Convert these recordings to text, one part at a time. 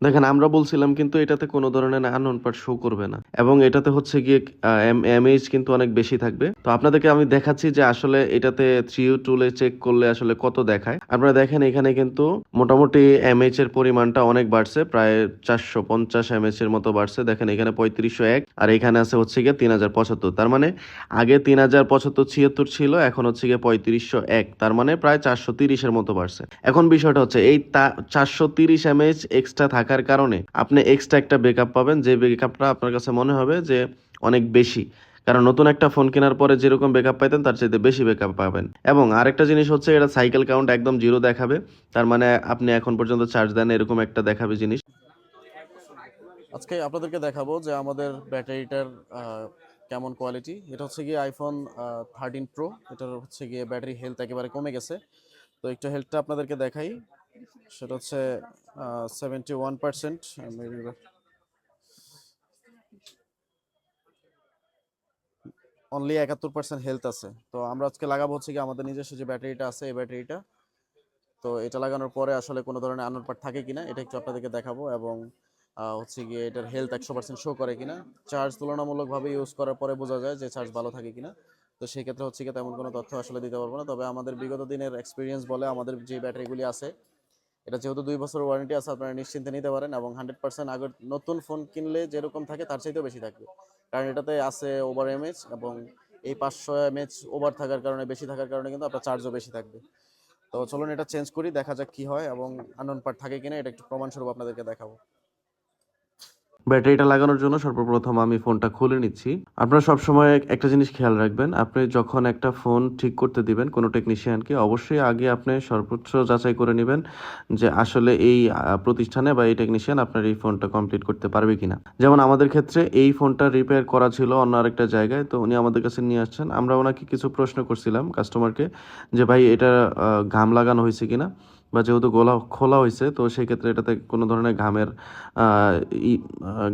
দেখেন আমরা বলছিলাম কিন্তু এটাতে কোনো ধরনের আননোন পার্ট শো করবে না, এবং এটাতে হচ্ছে গিয়ে এমএইচ কিন্তু অনেক বেশি থাকবে। তো আপনাদেরকে আমি দেখাচ্ছি যে আসলে এটাতে 3U টুলে চেক করলে আসলে কত দেখায়। আপনারা দেখেন এখানে কিন্তু মোটামুটি এমএইচ এর পরিমাণটা অনেক বাড়ছে, প্রায় 450 এর মতো বাড়ছে। দেখেন এখানে 3501 আর এখানে আছে হচ্ছে গিয়ে 3075। তার মানে আগে 3075-76 ছিল, এখন হচ্ছে গিয়ে 3501, তার মানে প্রায় 430-এর মতো বাড়ছে। এখন বিষয়টা হচ্ছে এই 430 এক্সট্রা থাকার কারণে আপনি এক্সট্রা একটা ব্যাকআপ পাবেন, যে ব্যাকআপটা আপনার কাছে মনে হবে যে অনেক বেশি। কারণ নতুন একটা ফোন কেনার পরে যেরকম ব্যাকআপ পাইতেন তার চাইতে বেশি ব্যাকআপ পাবেন। এবং আরেকটা জিনিস হচ্ছে এটা সাইকেল কাউন্ট একদম জিরো দেখাবে, তার মানে আপনি এখন পর্যন্ত চার্জ দেন এরকম একটা দেখাবে জিনিস। আজকে আপনাদেরকে দেখাবো যে আমাদের ব্যাটারিটার কেমন কোয়ালিটি। এটা হচ্ছে গিয়ে আইফোন 13 প্রো। এটার হচ্ছে গিয়ে ব্যাটারি হেলথ একেবারে কমে গেছে। তো একটু হেলথটা আপনাদেরকে দেখাই। সেটা হচ্ছে 71%, অনলি 71% হেলথ আছে। তো আমরা আজকে লাগাবো হচ্ছে কি আমাদের নিজস্ব যে ব্যাটারিটা আছে এই ব্যাটারিটা। তো এটা লাগানোর পরে আসলে কোনো ধরনের আননোন পার্ট থাকে কিনা এটা একটু আপনাদেরকে দেখাবো, এবং হচ্ছে গিয়ে এটার হেলথ 100% শো করে কিনা। চার্জ তুলনামূলকভাবে ইউজ করার পরে বোঝা যায় যে চার্জ ভালো থাকে কিনা। তো সেই ক্ষেত্রে হচ্ছে কি তেমন কোনো তথ্য আসলে দিতে পারবো না, তবে আমাদের বিগত দিনের এক্সপিরিয়েন্স বলে আমাদের যে ব্যাটারিগুলি আছে এটা যেহেতু 2 বছর ওয়ারেন্টি আছে, আপনারা নিশ্চিন্তে নিতে পারেন, এবং 100% আগের নতুন ফোন কিনলে যেরকম থাকে তার চাইতেও বেশি থাকবে। কারণ এটাতে আছে ওভার এমএচ, এবং এই 500 mAh ওভার থাকার কারণে, বেশি থাকার কারণে কিন্তু আপনার চার্জও বেশি থাকবে। তো চলুন এটা চেঞ্জ করি, দেখা যাক কি হয়, এবং আননোন পার্ট থাকে কিনা এটা একটু প্রমাণস্বরূপ আপনাদেরকে দেখাবো। ব্যাটারিটা লাগানোর জন্য সর্বপ্রথম আমি ফোনটা খুলে নিচ্ছি। আপনারা সবসময় একটা জিনিস খেয়াল রাখবেন, আপনি যখন একটা ফোন ঠিক করতে দিবেন কোনো টেকনিশিয়ানকে, অবশ্যই আগে আপনি সর্বোচ্চ যাচাই করে নেবেন যে আসলে এই প্রতিষ্ঠানে বা এই টেকনিশিয়ান আপনার এই ফোনটা কমপ্লিট করতে পারবে কিনা। যেমন আমাদের ক্ষেত্রে এই ফোনটা রিপেয়ার করা ছিল অন্য আরেকটা জায়গায়, তো উনি আমাদের কাছে নিয়ে আসছেন। আমরা ওনাকে কিছু প্রশ্ন করছিলাম কাস্টমারকে যে ভাই এটা ঘাম লাগানো হয়েছে কিনা, বা যেহেতু গোলা খোলা হয়েছে তো সেই ক্ষেত্রে এটাতে কোনো ধরনের ঘামের আহ,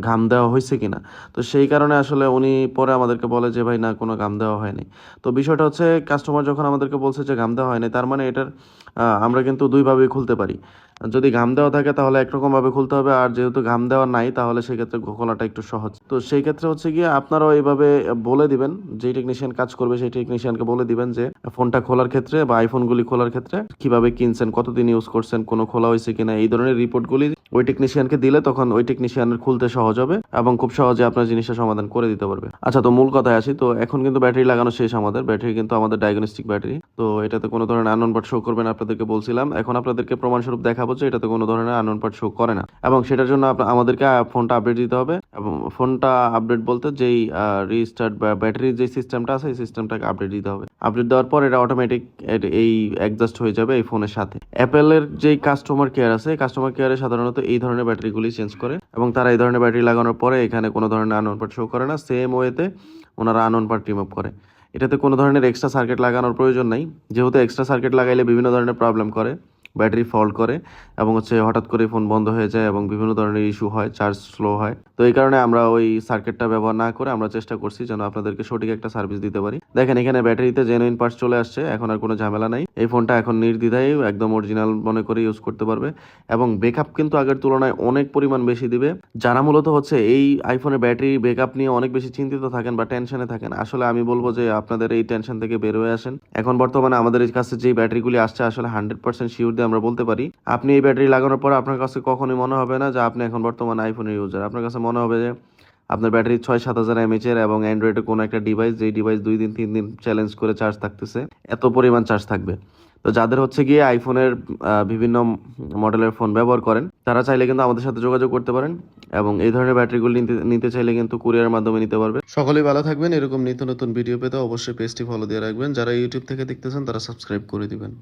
ঘাম দেওয়া হয়েছে কিনা। তো সেই কারণে আসলে উনি পরে আমাদেরকে বলে যে ভাই না, কোনো ঘাম দেওয়া হয়নি। তো বিষয়টা হচ্ছে কাস্টমার যখন আমাদেরকে বলছে যে ঘাম দেওয়া হয়নি, তার মানে এটার আমরা কিন্তু দুইভাবেই খুলতে পারি। যদি ঘাম দেওয়া থাকে তাহলে একরকম ভাবে খুলতে হবে, আর যেহেতু ঘাম দেওয়া নাই তাহলে সেক্ষেত্রে খোলাটা একটু সহজ। তো সেই ক্ষেত্রে হচ্ছে গিয়ে আপনারাও এইভাবে বলে দিবেন, যেই টেকনিশিয়ান কাজ করবে সেই টেকনিশিয়ানকে বলে দিবেন যে ফোনটা খোলার ক্ষেত্রে বা আইফোনগুলি খোলার ক্ষেত্রে কিভাবে কিনছেন, কতদিন ইউজ করছেন, কোনো খোলা হয়েছে কিনা, এই ধরনের রিপোর্টগুলি ওই টেকনিশিয়ানকে দিলে তখন ওই টেকনিশিয়ানের খুলতে সহজ হবে এবং খুব সহজে আপনার জিনিসটা সমাধান করে দিতে পারবে। আচ্ছা, তো মূল কথায় আসি। তো এখন কিন্তু ব্যাটারি লাগানো শেষ, আমাদের ব্যাটারি কিন্তু আমাদের ডায়াগনস্টিক ব্যাটারি। তো এটাতে কোনো ধরনের আননোন পার্ট শো করবে না, আপনাদেরকে বলছিলাম। এখন আপনাদেরকে প্রমাণস্বরূপ দেখাবো যে এটাতে কোনো ধরনের আননোন পার্ট শো করে না, এবং সেটার জন্য আমাদেরকে ফোনটা আপডেট দিতে হবে। এবং ফোনটা আপডেট বলতে যেই রিস্টার্ট বা ব্যাটারির যে সিস্টেমটা আছে এই সিস্টেমটাকে আপডেট দিতে হবে। আপডেট দেওয়ার পর এটা অটোমেটিক এই অ্যাডজাস্ট হয়ে যাবে এই ফোনের সাথে। অ্যাপেলের যেই কাস্টমার কেয়ার আছে, কাস্টমার কেয়ারে সাধারণত এই ধরনের ব্যাটারিগুলি চেঞ্জ করে, এবং তারা এই ধরনের ব্যাটারি লাগানোর পরে এখানে কোনো ধরনের আননোন পার্ট শো করে না। সেম ওয়েতে ওনারা আননোন পার্ট রিমুভ করে। এটাতে কোনো ধরনের এক্সট্রা সার্কিট লাগানোর প্রয়োজন নাই, যেহেতু এক্সট্রা সার্কিট লাগাইলে বিভিন্ন ধরনের প্রবলেম করে, ব্যাটারি ফল্ট করে, এবং হচ্ছে হঠাৎ করে ফোন বন্ধ হয়ে যায় এবং বিভিন্ন ধরনের ইস্যু হয়, চার্জ স্লো হয়। তো এই কারণে আমরা ওই সার্কিটটা ব্যবহার না করে আমরা চেষ্টা করছি যেন আপনাদেরকে সঠিক একটা সার্ভিস দিতে পারি। দেখেন এখানে ব্যাটারিতে জেনুইন পার্টস চলে আসছে, এখন আর কোনো ঝামেলা নাই। এই ফোনটা এখন নির্দ্বিধায় একদম অরিজিনাল মনে করে ইউজ করতে পারবে, এবং ব্যাকআপ কিন্তু আগের তুলনায় অনেক পরিমাণ বেশি দিবে। যারা মূলত হচ্ছে এই আইফোনের ব্যাটারি ব্যাকআপ নিয়ে অনেক বেশি চিন্তিত থাকেন বা টেনশনে থাকেন, আসলে আমি বলবো যে আপনাদের এই টেনশন থেকে বের হয়ে আসেন। এখন বর্তমানে আমাদের কাছে যে ব্যাটারিগুলি আসছে আসলে 100% শিওর দিয়ে আমরা বলতে পারি, আপনি এই ব্যাটারি লাগানোর পর আপনার কাছে কখনোই মনে হবে না যে আপনি এখন বর্তমানে আইফোনের ইউজার। আপনার কাছে মনে হবে যে আপনার ব্যাটারি 6-7 হাজার এমএচ এর, এবং অ্যান্ড্রয়েডের কোনো একটা ডিভাইস, যেই ডিভাইস 2 দিন 3 দিন চ্যালেঞ্জ করে চার্জ থাকতেছে, এত পরিমাণ চার্জ থাকবে। তো যাদের হচ্ছে গিয়ে আইফোনের বিভিন্ন মডেলের ফোন ব্যবহার করেন তারা চাইলে কিন্তু আমাদের সাথে যোগাযোগ করতে পারেন, এবং এই ধরনের ব্যাটারিগুলো নিতে নিতে চাইলে কিন্তু কুরিয়ারের মাধ্যমে নিতে পারবে। সকলেই ভালো থাকবেন। এরকম নিত্য নতুন ভিডিও পেতে অবশ্যই পেজটি ফলো দিয়ে রাখবেন। যারা ইউটিউব থেকে দেখতেছেন তারা সাবস্ক্রাইব করে দিবেন।